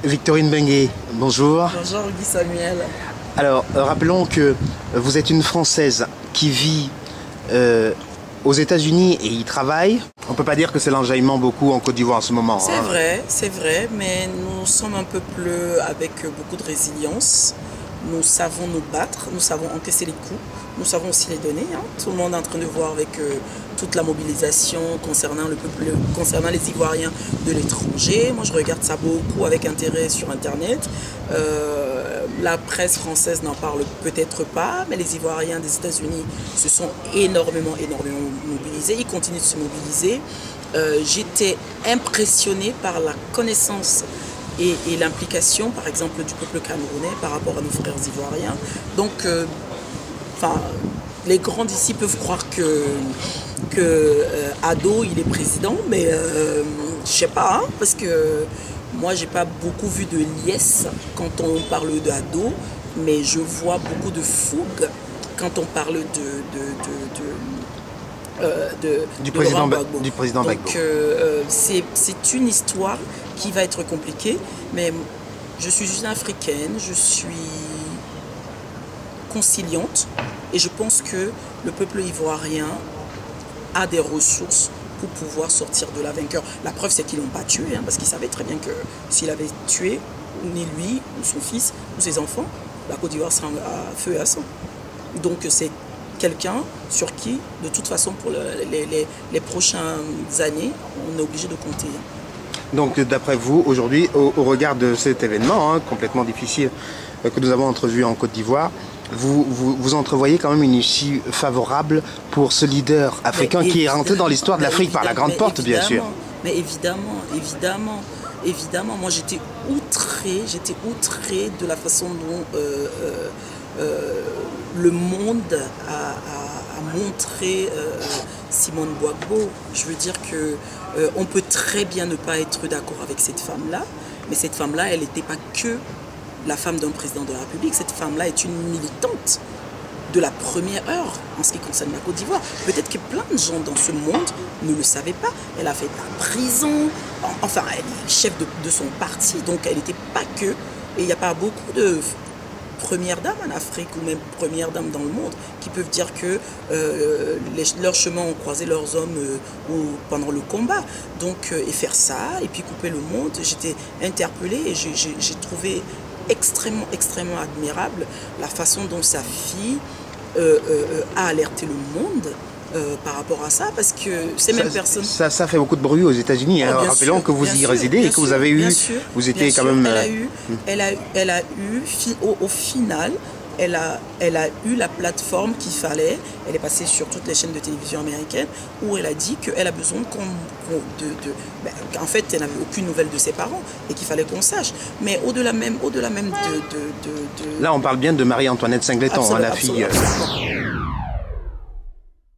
Victorine Benguet, bonjour. Bonjour Guy Samuel. Alors, rappelons que vous êtes une Française qui vit aux États-Unis et y travaille. On ne peut pas dire que c'est l'enjaillement beaucoup en Côte d'Ivoire en ce moment. C'est vrai, mais nous sommes un peuple avec beaucoup de résilience. Nous savons nous battre, nous savons encaisser les coups, nous savons aussi les donner. Tout le monde est en train de voir avec toute la mobilisation concernant le peuple, concernant les Ivoiriens de l'étranger. Moi, je regarde ça beaucoup avec intérêt sur Internet. La presse française n'en parle peut-être pas, mais les Ivoiriens des États-Unis se sont énormément mobilisés. Ils continuent de se mobiliser. J'étais impressionnée par la connaissance et l'implication, par exemple, du peuple camerounais par rapport à nos frères ivoiriens. Donc, les grands d'ici peuvent croire que Ado, il est président, mais je sais pas, parce que moi, j'ai pas beaucoup vu de liesse quand on parle d'Ado, mais je vois beaucoup de fougue quand on parle du président Gbagbo. Donc, c'est une histoire qui va être compliquée, mais je suis une africaine, je suis conciliante et je pense que le peuple ivoirien a des ressources pour pouvoir sortir de la vainqueur. La preuve, c'est qu'ils ne l'ont pas tué, parce qu'ils savaient très bien que s'il avait tué ni lui, ou son fils, ou ses enfants, la Côte d'Ivoire serait à feu et à sang. Donc c'est quelqu'un sur qui, de toute façon, pour les prochaines années, on est obligé de compter. Donc, d'après vous, aujourd'hui, au regard de cet événement complètement difficile que nous avons entrevu en Côte d'Ivoire, vous entrevoyez quand même une issue favorable pour ce leader africain qui est rentré dans l'histoire de l'Afrique par la grande porte, bien sûr. Mais évidemment. Moi, j'étais outrée de la façon dont le monde a montré Simone Gbagbo. Je veux dire que on peut très bien ne pas être d'accord avec cette femme-là, mais cette femme-là, elle n'était pas que la femme d'un président de la République. Cette femme-là est une militante de la première heure en ce qui concerne la Côte d'Ivoire. Peut-être que plein de gens dans ce monde ne le savaient pas. Elle a fait la prison, enfin, elle est chef de son parti, donc elle n'était pas que. Et il n'y a pas beaucoup de premières dames en Afrique ou même premières dames dans le monde qui peuvent dire que leurs chemins ont croisé leurs hommes pendant le combat. Donc, et faire ça, et puis couper le monde, j'étais interpellée et j'ai trouvé extrêmement admirable la façon dont sa fille a alerté le monde par rapport à ça, parce que ces mêmes personnes... Ça fait beaucoup de bruit aux États-Unis. Alors, rappelons que vous y résidez et que vous avez eu... Vous étiez quand même... Elle a eu au final, elle a eu la plateforme qu'il fallait. Elle est passée sur toutes les chaînes de télévision américaines où elle a dit qu'elle a besoin en fait, elle n'avait aucune nouvelle de ses parents et qu'il fallait qu'on sache. Mais au-delà même de... Là, on parle bien de Marie-Antoinette Singleton, la fille...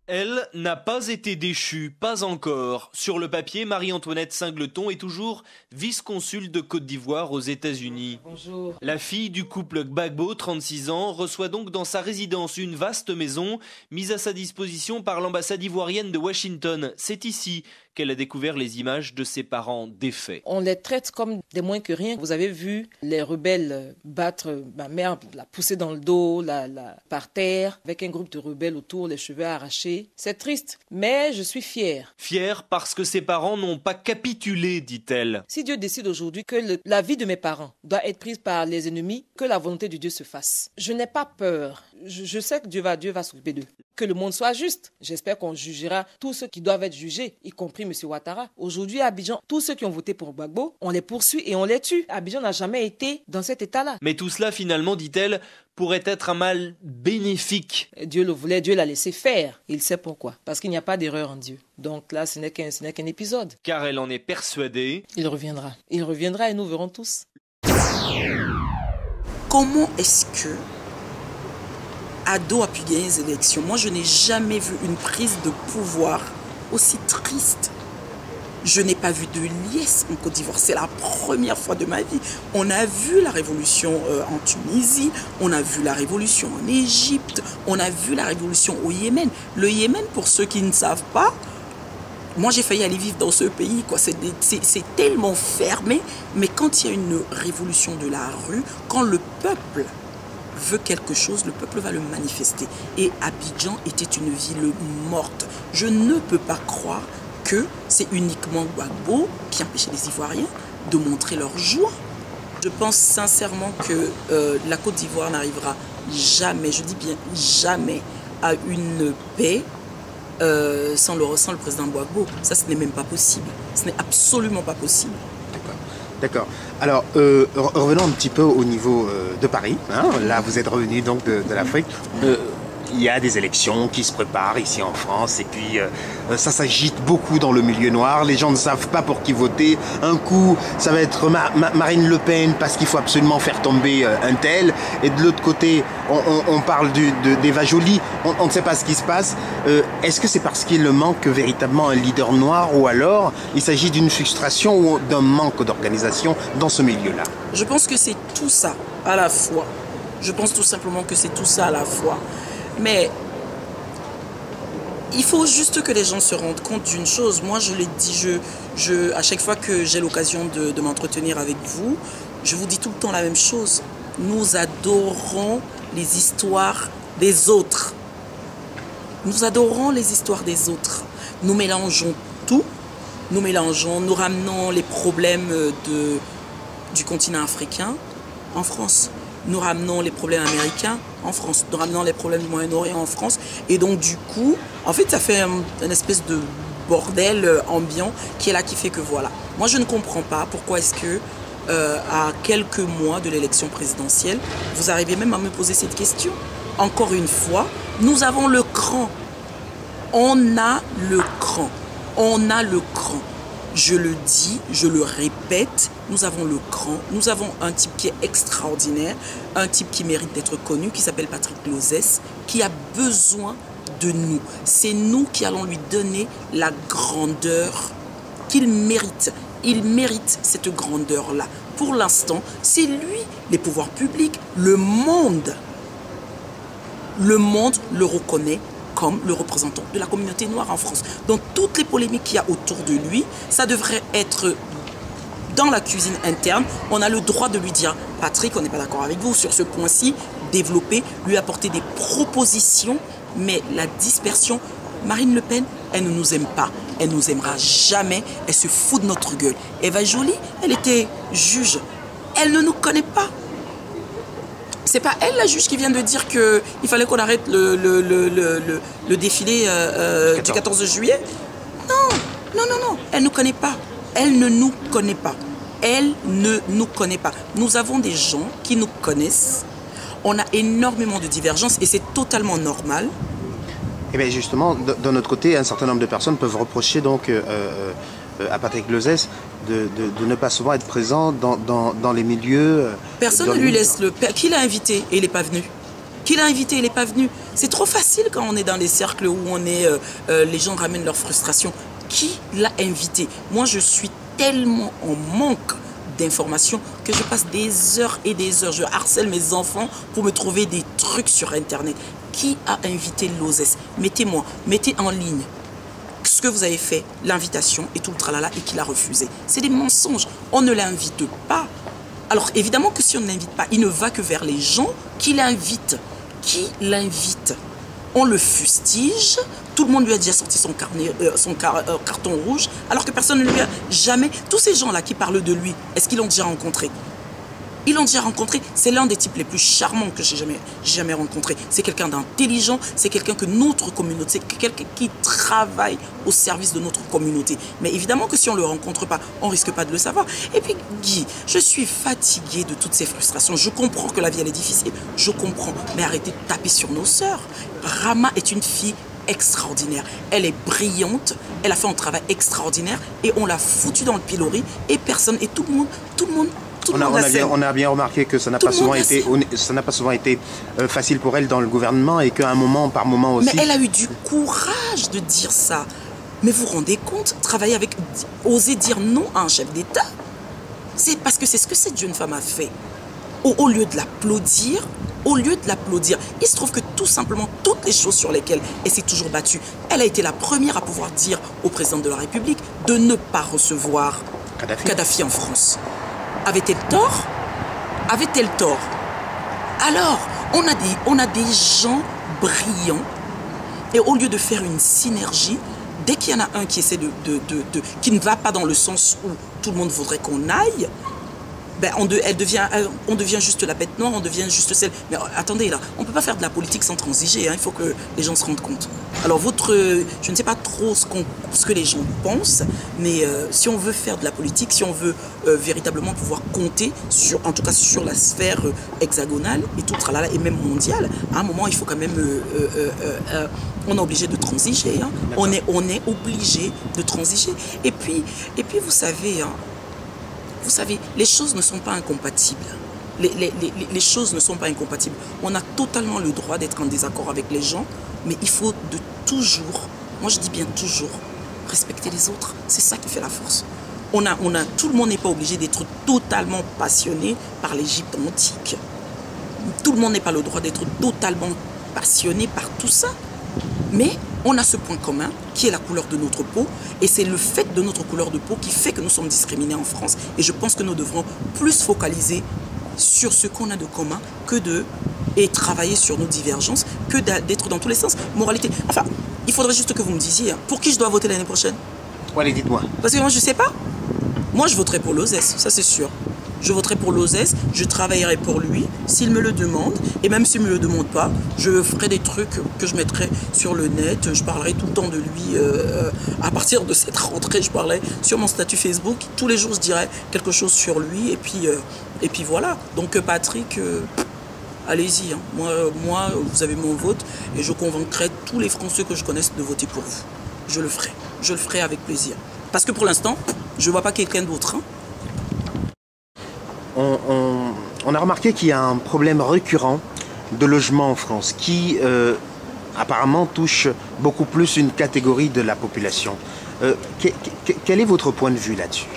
Elle n'a pas été déchue, pas encore. Sur le papier, Marie-Antoinette Singleton est toujours vice-consul de Côte d'Ivoire aux États-Unis. Bonjour. La fille du couple Gbagbo, 36 ans, reçoit donc dans sa résidence une vaste maison mise à sa disposition par l'ambassade ivoirienne de Washington. C'est ici qu'elle a découvert les images de ses parents défaits. On les traite comme des moins que rien. Vous avez vu les rebelles battre ma mère, la pousser dans le dos, par terre, avec un groupe de rebelles autour, les cheveux arrachés. C'est triste, mais je suis fière. Fière parce que ses parents n'ont pas capitulé, dit-elle. Si Dieu décide aujourd'hui que la vie de mes parents doit être prise par les ennemis, que la volonté de Dieu se fasse. Je n'ai pas peur. Je sais que Dieu va s'occuper d'eux. Que le monde soit juste. J'espère qu'on jugera tous ceux qui doivent être jugés, y compris M. Ouattara. Aujourd'hui, à Abidjan, tous ceux qui ont voté pour Gbagbo, on les poursuit et on les tue. Abidjan n'a jamais été dans cet état-là. Mais tout cela, finalement, dit-elle, pourrait être un mal bénéfique. Dieu le voulait, Dieu l'a laissé faire. Il sait pourquoi. Parce qu'il n'y a pas d'erreur en Dieu. Donc là, ce n'est qu'un épisode. Car elle en est persuadée. Il reviendra. Il reviendra et nous verrons tous. Comment est-ce que Ado a pu gagner les élections? Moi, je n'ai jamais vu une prise de pouvoir aussi triste. Je n'ai pas vu de liesse en Côte d'Ivoire. C'est la première fois de ma vie. On a vu la révolution en Tunisie, on a vu la révolution en Égypte, on a vu la révolution au Yémen. Le Yémen, pour ceux qui ne savent pas, Moi, j'ai failli aller vivre dans ce pays, quoi. C'est tellement fermé. Mais quand il y a une révolution de la rue, quand le peuple veut quelque chose, le peuple va le manifester. Et Abidjan était une ville morte. Je ne peux pas croire que c'est uniquement Gbagbo qui empêchait les Ivoiriens de montrer leur joie. Je pense sincèrement que la Côte d'Ivoire n'arrivera jamais, je dis bien jamais, à une paix sans le président Gbagbo. Ça, ce n'est même pas possible. Ce n'est absolument pas possible. D'accord. Alors, revenons un petit peu au niveau de Paris. Hein. Là, vous êtes revenu donc de l'Afrique. Il y a des élections qui se préparent ici en France et puis ça s'agite beaucoup dans le milieu noir. Les gens ne savent pas pour qui voter. Un coup, ça va être Marine Le Pen parce qu'il faut absolument faire tomber un tel. Et de l'autre côté, on parle d'Eva Joly. On ne sait pas ce qui se passe. Est-ce que c'est parce qu'il manque véritablement un leader noir ou alors il s'agit d'une frustration ou d'un manque d'organisation dans ce milieu-là? Je pense que c'est tout ça à la fois. Je pense tout simplement que c'est tout ça à la fois. Mais il faut juste que les gens se rendent compte d'une chose. Moi, je l'ai dit, à chaque fois que j'ai l'occasion de m'entretenir avec vous, je vous dis tout le temps la même chose. Nous adorons les histoires des autres. Nous adorons les histoires des autres. Nous mélangeons tout. Nous ramenons les problèmes du continent africain en France. Nous ramenons les problèmes américains en France. Nous ramenons les problèmes du Moyen-Orient en France. Et donc, du coup, en fait, ça fait une espèce de bordel ambiant qui est là, qui fait que voilà. Moi, je ne comprends pas pourquoi est-ce que, à quelques mois de l'élection présidentielle, vous arrivez même à me poser cette question. Encore une fois, nous avons le cran. On a le cran. On a le cran. Je le dis, je le répète, nous avons le cran, nous avons un type qui est extraordinaire, un type qui mérite d'être connu, qui s'appelle Patrick Losès, qui a besoin de nous. C'est nous qui allons lui donner la grandeur qu'il mérite. Il mérite cette grandeur-là. Pour l'instant, c'est lui, les pouvoirs publics, le monde le reconnaît comme le représentant de la communauté noire en France. Donc toutes les polémiques qu'il y a autour de lui, ça devrait être dans la cuisine interne. On a le droit de lui dire, Patrick, on n'est pas d'accord avec vous sur ce point-ci, développer, lui apporter des propositions, mais la dispersion, Marine Le Pen, elle ne nous aime pas, elle ne nous aimera jamais, elle se fout de notre gueule. Eva Joly, elle était juge, elle ne nous connaît pas. C'est pas elle, la juge, qui vient de dire qu'il fallait qu'on arrête le défilé du 14 juillet. Non. Elle ne nous connaît pas. Elle ne nous connaît pas. Elle ne nous connaît pas. Nous avons des gens qui nous connaissent. On a énormément de divergences et c'est totalement normal. Et bien justement, d'un autre côté, un certain nombre de personnes peuvent reprocher donc à Patrick Losès de ne pas souvent être présent dans les milieux. Personne ne lui laisse le... Qui l'a invité et il n'est pas venu? Qui l'a invité et il n'est pas venu? C'est trop facile quand on est dans les cercles où on est, les gens ramènent leur frustration. Qui l'a invité? Moi, je suis tellement en manque d'informations que je passe des heures et des heures. Je harcèle mes enfants pour me trouver des trucs sur Internet. Qui a invité Losès? Mettez en ligne ce que vous avez fait, l'invitation et tout le tralala, et qu'il a refusé. C'est des mensonges. On ne l'invite pas. Alors évidemment que si on ne l'invite pas, il ne va que vers les gens qui l'invitent. Qui l'invite? On le fustige. Tout le monde lui a déjà sorti son carton rouge, alors que personne ne lui a jamais... Tous ces gens-là qui parlent de lui, est-ce qu'ils l'ont déjà rencontré? Ils l'ont déjà rencontré. C'est l'un des types les plus charmants que j'ai jamais rencontré. C'est quelqu'un d'intelligent, c'est quelqu'un que notre communauté, c'est quelqu'un qui travaille au service de notre communauté. Mais évidemment que si on ne le rencontre pas, on ne risque pas de le savoir. Et puis Guy, je suis fatiguée de toutes ces frustrations. Je comprends que la vie elle est difficile, je comprends. Mais arrêtez de taper sur nos sœurs. Rama est une fille extraordinaire. Elle est brillante, elle a fait un travail extraordinaire et on l'a foutue dans le pilori et personne, et tout le monde on a bien remarqué que ça n'a pas souvent été facile pour elle dans le gouvernement et qu'à un moment, par moment aussi... Mais elle a eu du courage de dire ça. Mais vous vous rendez compte, oser dire non à un chef d'État, c'est parce que c'est ce que cette jeune femme a fait. au lieu de l'applaudir, il se trouve que tout simplement, toutes les choses sur lesquelles elle s'est toujours battue, elle a été la première à pouvoir dire au président de la République de ne pas recevoir Kadhafi en France. Avait-elle tort? Avait-elle tort? Alors, on a des gens brillants, et au lieu de faire une synergie, dès qu'il y en a un qui essaie qui ne va pas dans le sens où tout le monde voudrait qu'on aille, ben on devient juste la bête noire, on devient juste celle... Mais attendez là, on ne peut pas faire de la politique sans transiger, hein, il faut que les gens se rendent compte. Alors je ne sais pas trop ce que les gens pensent, mais si on veut faire de la politique, si on veut véritablement pouvoir compter, en tout cas sur la sphère hexagonale et tout tralala, et même mondiale, à un moment il faut quand même... on est obligé de transiger, hein. On est obligé de transiger. Et puis vous savez... Hein, vous savez, les choses ne sont pas incompatibles. Les choses ne sont pas incompatibles. On a totalement le droit d'être en désaccord avec les gens, mais il faut de toujours, moi je dis bien toujours, respecter les autres. C'est ça qui fait la force. Tout le monde n'est pas obligé d'être totalement passionné par l'Égypte antique. Tout le monde n'est pas le droit d'être totalement passionné par tout ça. Mais on a ce point commun qui est la couleur de notre peau, et c'est le fait de notre couleur de peau qui fait que nous sommes discriminés en France. Et je pense que nous devrons plus focaliser sur ce qu'on a de commun et travailler sur nos divergences que d'être dans tous les sens. Moralité. Enfin, il faudrait juste que vous me disiez pour qui je dois voter l'année prochaine. Allez, dites-moi. Parce que moi, je ne sais pas. Moi, je voterai pour l'OSES, ça c'est sûr. Je voterai pour l'OSES, je travaillerai pour lui, s'il me le demande, et même s'il ne me le demande pas, je ferai des trucs que je mettrai sur le net, je parlerai tout le temps de lui, à partir de cette rentrée, je parlerai sur mon statut Facebook, tous les jours je dirai quelque chose sur lui, et puis voilà. Donc Patrick, allez-y, hein. Moi, vous avez mon vote, et je convaincrai tous les Français que je connaisse de voter pour vous. Je le ferai avec plaisir. Parce que pour l'instant, je ne vois pas quelqu'un d'autre, hein. On a remarqué qu'il y a un problème récurrent de logement en France qui apparemment touche beaucoup plus une catégorie de la population. Quel est votre point de vue là-dessus?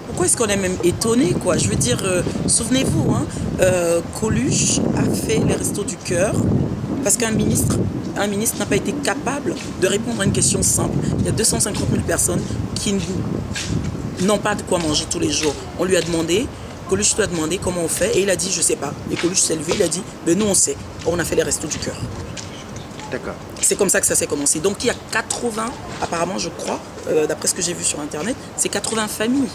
Pourquoi est-ce qu'on est même étonné, quoi? Je veux dire, souvenez-vous, hein, Coluche a fait les Restos du Cœur parce qu'un ministre n'a pas été capable de répondre à une question simple. Il y a 250 000 personnes qui n'ont pas de quoi manger tous les jours. On lui a demandé... Coluche lui a demandé comment on fait et il a dit je sais pas. Et Coluche s'est levé, il a dit mais nous on sait. On a fait les Restos du Cœur. D'accord. C'est comme ça que ça s'est commencé. Donc il y a 80, apparemment je crois, d'après ce que j'ai vu sur internet, c'est 80 familles.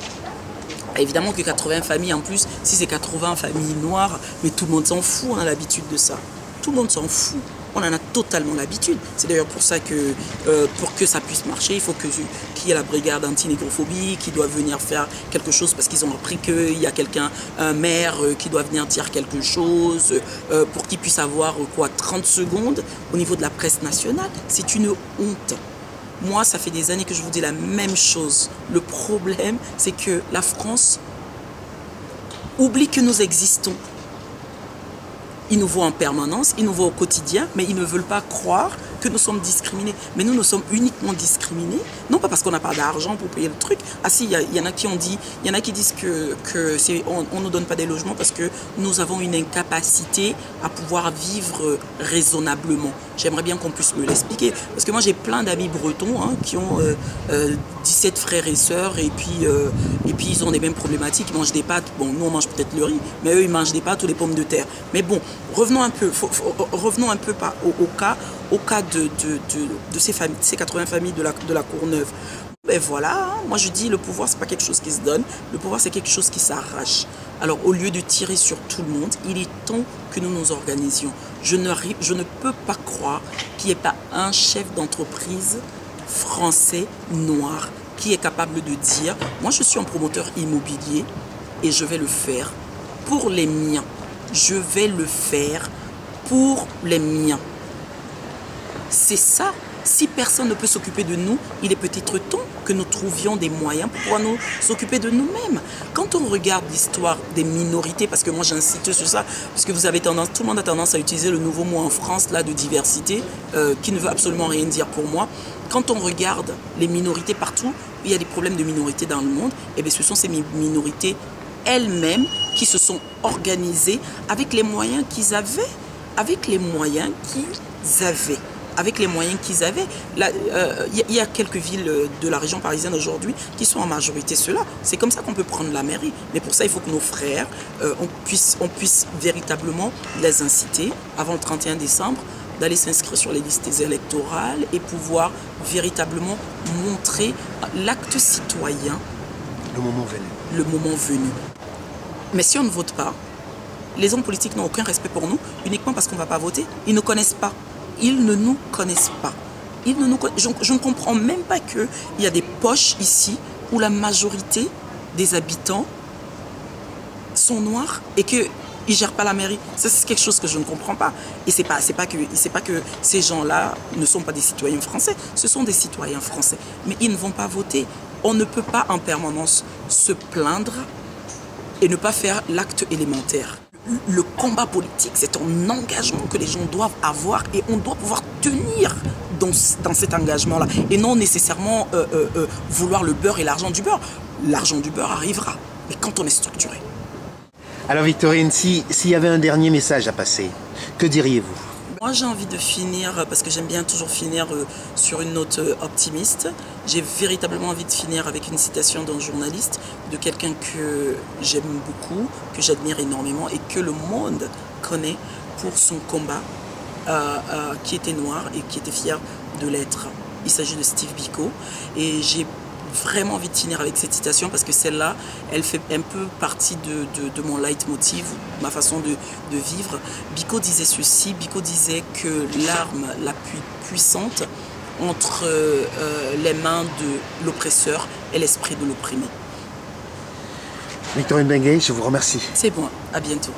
Évidemment que 80 familles en plus, si c'est 80 familles noires, mais tout le monde s'en fout, on a l'habitude de ça. Tout le monde s'en fout. On en a totalement l'habitude. C'est d'ailleurs pour ça que pour que ça puisse marcher, il faut qu'il y ait la brigade anti-négrophobie qui doit venir faire quelque chose parce qu'ils ont appris qu'il y a quelqu'un, un maire qui doit venir dire quelque chose pour qu'il puisse avoir 30 secondes au niveau de la presse nationale. C'est une honte. Moi, ça fait des années que je vous dis la même chose. Le problème, c'est que la France oublie que nous existons. Ils nous voient en permanence, ils nous voient au quotidien, mais ils ne veulent pas croire que nous sommes discriminés. Mais nous sommes uniquement discriminés, non pas parce qu'on n'a pas d'argent pour payer le truc. Ah si, il y en a qui ont dit, il y en a qui disent que on nous donne pas des logements parce que nous avons une incapacité à pouvoir vivre raisonnablement. J'aimerais bien qu'on puisse me l'expliquer. Parce que moi j'ai plein d'amis bretons hein, qui ont 17 frères et sœurs et puis ils ont les mêmes problématiques. Ils mangent des pâtes. Bon, nous on mange peut-être le riz, mais eux ils mangent des pâtes ou les pommes de terre. Mais bon, revenons un peu au cas de ces 80 familles de la Courneuve. Ben voilà, moi je dis le pouvoir c'est pas quelque chose qui se donne, le pouvoir c'est quelque chose qui s'arrache. Alors au lieu de tirer sur tout le monde, il est temps que nous nous organisions. Je ne peux pas croire qu'il n'y ait pas un chef d'entreprise français noir qui est capable de dire moi je suis un promoteur immobilier et je vais le faire pour les miens. Je vais le faire pour les miens. C'est ça. Si personne ne peut s'occuper de nous, il est peut-être temps que nous trouvions des moyens pour pouvoir nous s'occuper de nous-mêmes. Quand on regarde l'histoire des minorités, parce que moi j'insiste sur ça, parce que tout le monde a tendance à utiliser le nouveau mot en France là de diversité, qui ne veut absolument rien dire pour moi. Quand on regarde les minorités partout, il y a des problèmes de minorités dans le monde, et bien ce sont ces minorités elles-mêmes qui se sont organisés avec les moyens qu'ils avaient. Avec les moyens qu'ils avaient. Avec les moyens qu'ils avaient. Il y a quelques villes de la région parisienne aujourd'hui qui sont en majorité ceux-là. C'est comme ça qu'on peut prendre la mairie. Mais pour ça, il faut que nos frères, on puisse véritablement les inciter avant le 31 décembre d'aller s'inscrire sur les listes électorales et pouvoir véritablement montrer l'acte citoyen. Le moment venu. Le moment venu. Mais si on ne vote pas, les hommes politiques n'ont aucun respect pour nous uniquement parce qu'on ne va pas voter. Ils ne connaissent pas. Ils ne nous connaissent pas. Je ne comprends même pas qu'il y a des poches ici où la majorité des habitants sont noirs et qu'ils ne gèrent pas la mairie. Ça, c'est quelque chose que je ne comprends pas. Et ce n'est pas que ces gens-là ne sont pas des citoyens français. Ce sont des citoyens français. Mais ils ne vont pas voter. On ne peut pas en permanence se plaindre et ne pas faire l'acte élémentaire. Le combat politique, c'est un engagement que les gens doivent avoir et on doit pouvoir tenir dans cet engagement-là. Et non nécessairement vouloir le beurre et l'argent du beurre. L'argent du beurre arrivera, mais quand on est structuré. Alors Victorine, s'il y avait un dernier message à passer, que diriez-vous? Moi, j'ai envie de finir, parce que j'aime bien toujours finir sur une note optimiste. J'ai véritablement envie de finir avec une citation d'un journaliste, de quelqu'un que j'aime beaucoup, que j'admire énormément et que le monde connaît pour son combat, qui était noir et qui était fier de l'être. Il s'agit de Steve Biko et j'ai vraiment envie de finir avec cette citation parce que celle-là, elle fait un peu partie de mon leitmotiv, ma façon de vivre. Biko disait ceci, Biko disait que l'arme la plus puissante entre les mains de l'oppresseur et l'esprit de l'opprimé. Victorine Benguet, je vous remercie. C'est bon, à bientôt.